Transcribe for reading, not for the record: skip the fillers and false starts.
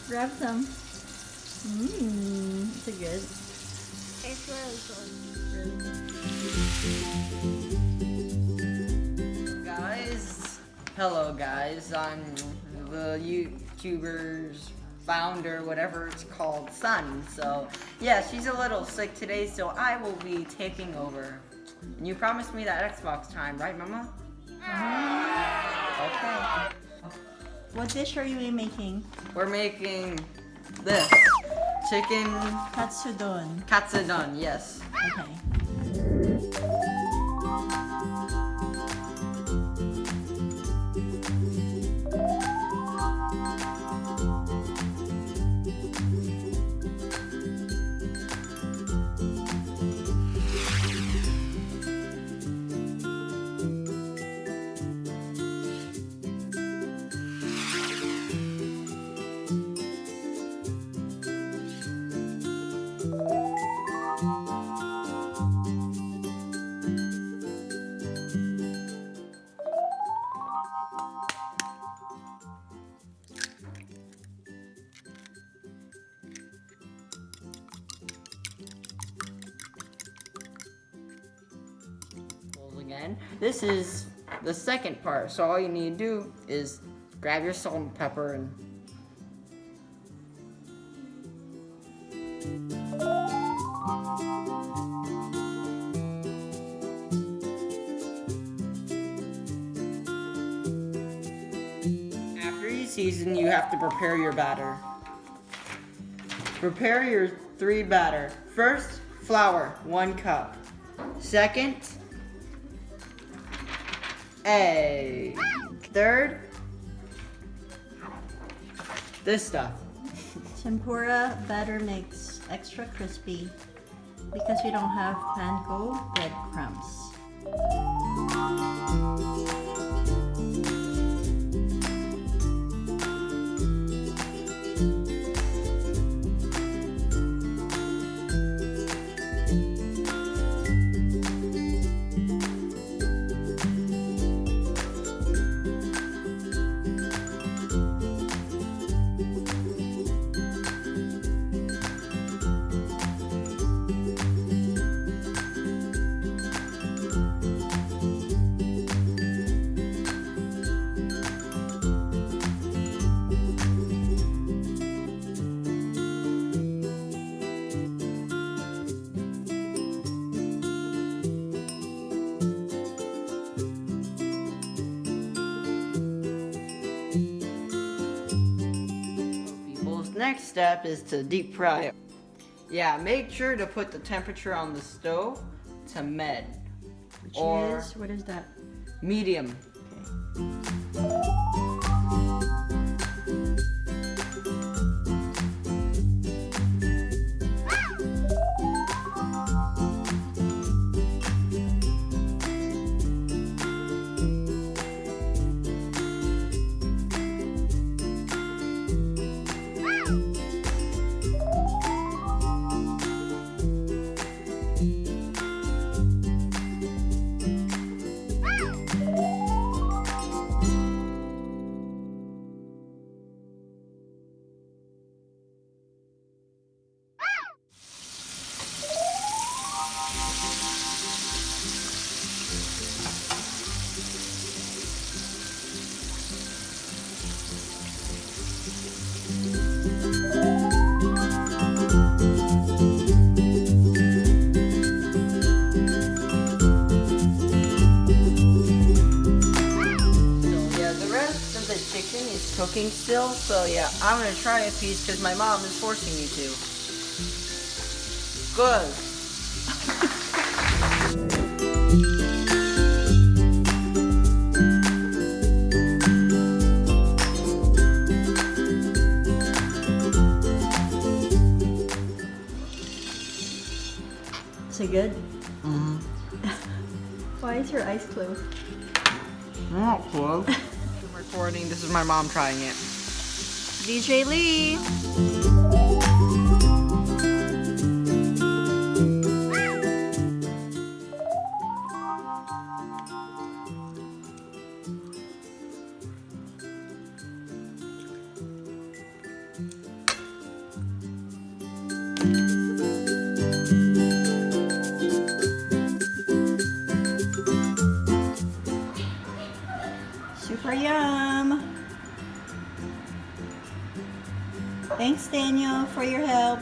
Grab some. It's a good. It's really good. Guys, hello guys. I'm the YouTuber's founder, whatever it's called, son. So yeah, she's a little sick today, so I will be taking over. And you promised me that Xbox time, right, Mama? Okay. What dish are you making? We're making this chicken Katsudon. Katsudon. Yes. Okay. Again. This is the second part, so all you need to do is grab your salt and pepper and after you season, you have to prepare your batter. Prepare your 3 batter. First, flour, 1 cup. Second, egg. Third, this stuff. Tempura batter makes extra crispy because we don't have panko breadcrumbs. Next step is to deep fry it. Yeah, make sure to put the temperature on the stove to med. Which or is, what is that? Medium. Chicken is cooking still, so yeah, I'm gonna try a piece because my mom is forcing me to. Good. Is it good? Mm-hmm. Why is your eyes closed? Not close. I'm recording. This is my mom trying it. DJ Lee. Super yum. Thanks, Daniel, for your help.